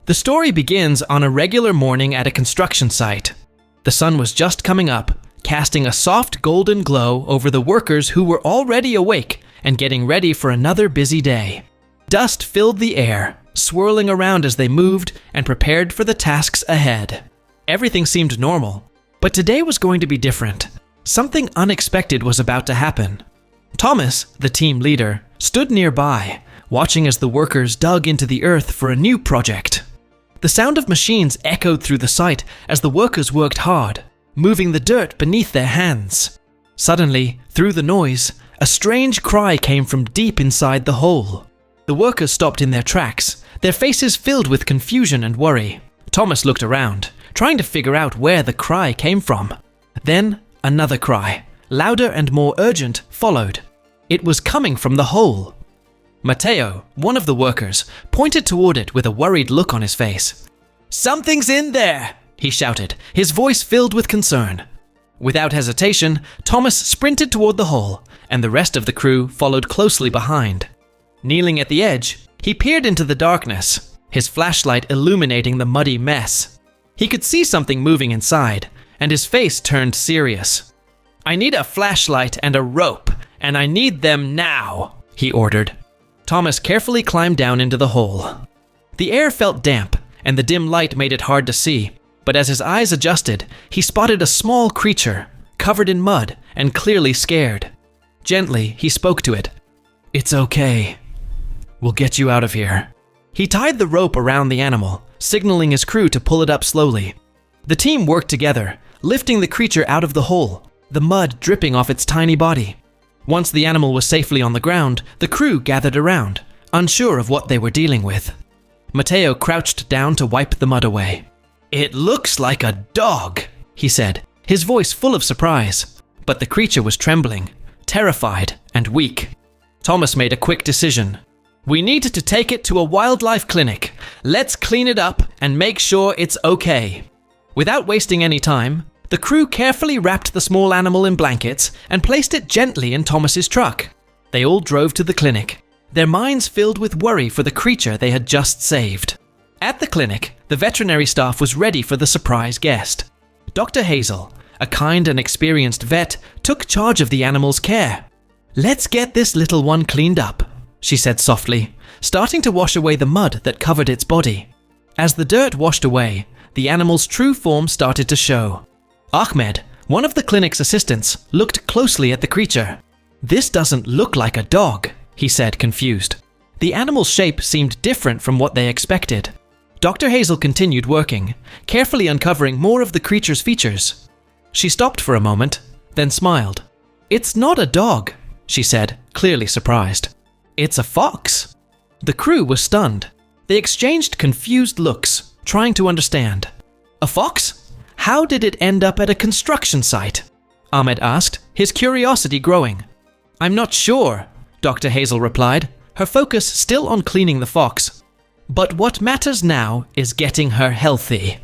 The story begins on a regular morning at a construction site. The sun was just coming up, casting a soft golden glow over the workers who were already awake and getting ready for another busy day. Dust filled the air, swirling around as they moved and prepared for the tasks ahead. Everything seemed normal, but today was going to be different. Something unexpected was about to happen. Thomas, the team leader, stood nearby, watching as the workers dug into the earth for a new project. The sound of machines echoed through the site as the workers worked hard, moving the dirt beneath their hands. Suddenly, through the noise, a strange cry came from deep inside the hole. The workers stopped in their tracks, their faces filled with confusion and worry. Thomas looked around, trying to figure out where the cry came from. Then, another cry, louder and more urgent, followed. It was coming from the hole. Matteo, one of the workers, pointed toward it with a worried look on his face. "Something's in there!" he shouted, his voice filled with concern. Without hesitation, Thomas sprinted toward the hole, and the rest of the crew followed closely behind. Kneeling at the edge, he peered into the darkness, his flashlight illuminating the muddy mess. He could see something moving inside, and his face turned serious. "I need a flashlight and a rope, and I need them now," he ordered. Thomas carefully climbed down into the hole. The air felt damp, and the dim light made it hard to see, but as his eyes adjusted, he spotted a small creature, covered in mud and clearly scared. Gently, he spoke to it. "It's okay. We'll get you out of here." He tied the rope around the animal, signaling his crew to pull it up slowly. The team worked together, lifting the creature out of the hole, the mud dripping off its tiny body. Once the animal was safely on the ground, the crew gathered around, unsure of what they were dealing with. Matteo crouched down to wipe the mud away. "It looks like a dog," he said, his voice full of surprise. But the creature was trembling, terrified, and weak. Thomas made a quick decision. "We need to take it to a wildlife clinic. Let's clean it up and make sure it's okay." Without wasting any time, the crew carefully wrapped the small animal in blankets and placed it gently in Thomas's truck. They all drove to the clinic, their minds filled with worry for the creature they had just saved. At the clinic, the veterinary staff was ready for the surprise guest. Dr. Hazel, a kind and experienced vet, took charge of the animal's care. "Let's get this little one cleaned up," she said softly, starting to wash away the mud that covered its body. As the dirt washed away, the animal's true form started to show. Ahmed, one of the clinic's assistants, looked closely at the creature. "This doesn't look like a dog," he said, confused. The animal's shape seemed different from what they expected. Dr. Hazel continued working, carefully uncovering more of the creature's features. She stopped for a moment, then smiled. "It's not a dog," she said, clearly surprised. "It's a fox." The crew was stunned. They exchanged confused looks, trying to understand. "A fox? How did it end up at a construction site?" Ahmed asked, his curiosity growing. "I'm not sure," Dr. Hazel replied, her focus still on cleaning the fox. "But what matters now is getting her healthy."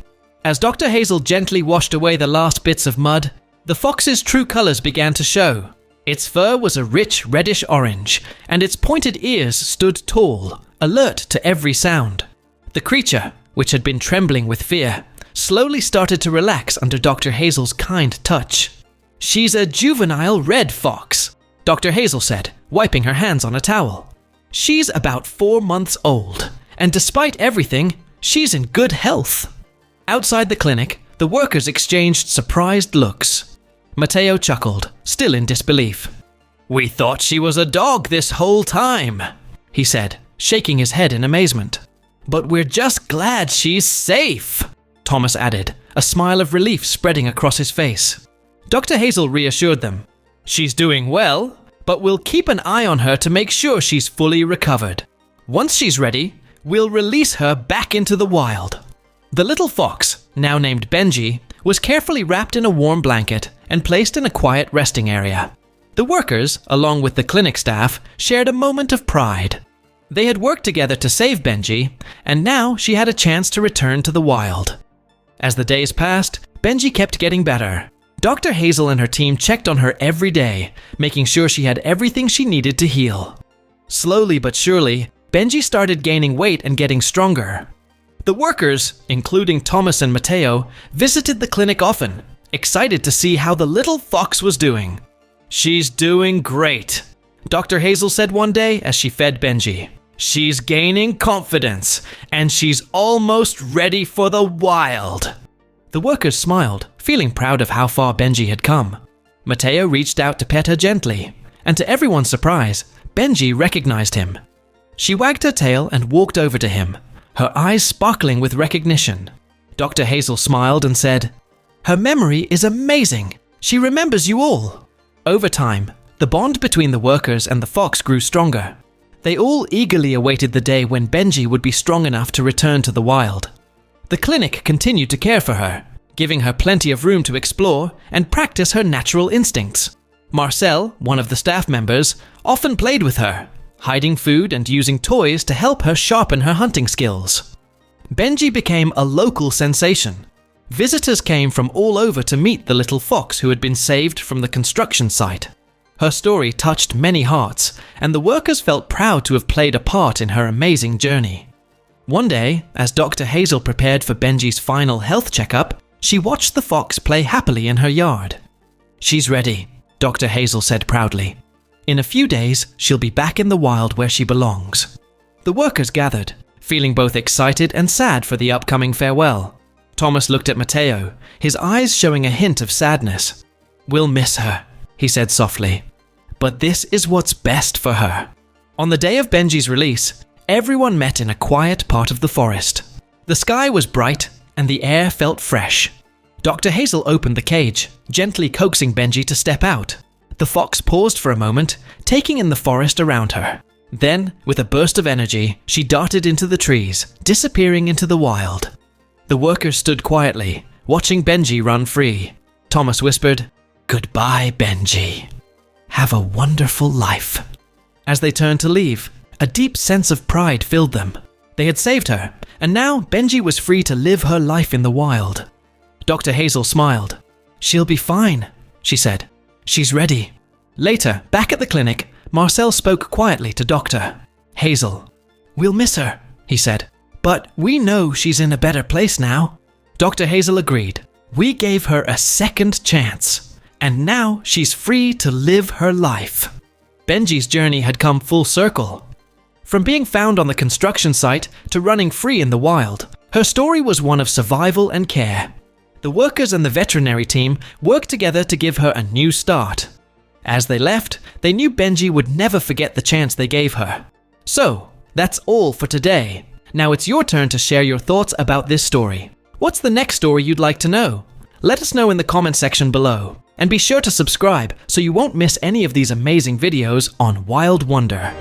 As Dr. Hazel gently washed away the last bits of mud, the fox's true colors began to show. Its fur was a rich reddish orange, and its pointed ears stood tall, alert to every sound. The creature, which had been trembling with fear, slowly started to relax under Dr. Hazel's kind touch. "She's a juvenile red fox," Dr. Hazel said, wiping her hands on a towel. "She's about 4 months old, and despite everything, she's in good health." Outside the clinic, the workers exchanged surprised looks. Matteo chuckled, still in disbelief. "We thought she was a dog this whole time," he said, shaking his head in amazement. "But we're just glad she's safe," Thomas added, a smile of relief spreading across his face. Dr. Hazel reassured them. "She's doing well, but we'll keep an eye on her to make sure she's fully recovered. Once she's ready, we'll release her back into the wild." The little fox, now named Benji, was carefully wrapped in a warm blanket and placed in a quiet resting area. The workers, along with the clinic staff, shared a moment of pride. They had worked together to save Benji, and now she had a chance to return to the wild. As the days passed, Benji kept getting better. Dr. Hazel and her team checked on her every day, making sure she had everything she needed to heal. Slowly but surely, Benji started gaining weight and getting stronger. The workers, including Thomas and Matteo, visited the clinic often, excited to see how the little fox was doing. "She's doing great," Dr. Hazel said one day as she fed Benji. "She's gaining confidence, and she's almost ready for the wild." The workers smiled, feeling proud of how far Benji had come. Matteo reached out to pet her gently, and to everyone's surprise, Benji recognized him. She wagged her tail and walked over to him, her eyes sparkling with recognition. Dr. Hazel smiled and said, "Her memory is amazing. She remembers you all." Over time, the bond between the workers and the fox grew stronger. They all eagerly awaited the day when Benji would be strong enough to return to the wild. The clinic continued to care for her, giving her plenty of room to explore and practice her natural instincts. Marcel, one of the staff members, often played with her, hiding food and using toys to help her sharpen her hunting skills. Benji became a local sensation. Visitors came from all over to meet the little fox who had been saved from the construction site. Her story touched many hearts, and the workers felt proud to have played a part in her amazing journey. One day, as Dr. Hazel prepared for Benji's final health checkup, she watched the fox play happily in her yard. "She's ready," Dr. Hazel said proudly. "In a few days, she'll be back in the wild where she belongs." The workers gathered, feeling both excited and sad for the upcoming farewell. Thomas looked at Matteo, his eyes showing a hint of sadness. "We'll miss her," he said softly. "But this is what's best for her." On the day of Benji's release, everyone met in a quiet part of the forest. The sky was bright and the air felt fresh. Dr. Hazel opened the cage, gently coaxing Benji to step out. The fox paused for a moment, taking in the forest around her. Then, with a burst of energy, she darted into the trees, disappearing into the wild. The workers stood quietly, watching Benji run free. Thomas whispered, "Goodbye, Benji. Have a wonderful life." As they turned to leave, a deep sense of pride filled them. They had saved her, and now Benji was free to live her life in the wild. Dr. Hazel smiled. "She'll be fine," she said. "She's ready." Later, back at the clinic, Marcel spoke quietly to Dr. Hazel. "We'll miss her," he said, "but we know she's in a better place now." Dr. Hazel agreed. "We gave her a second chance, and now she's free to live her life." Benji's journey had come full circle. From being found on the construction site to running free in the wild, her story was one of survival and care. The workers and the veterinary team worked together to give her a new start. As they left, they knew Benji would never forget the chance they gave her. So, that's all for today. Now it's your turn to share your thoughts about this story. What's the next story you'd like to know? Let us know in the comment section below. And be sure to subscribe so you won't miss any of these amazing videos on Wild Wonder.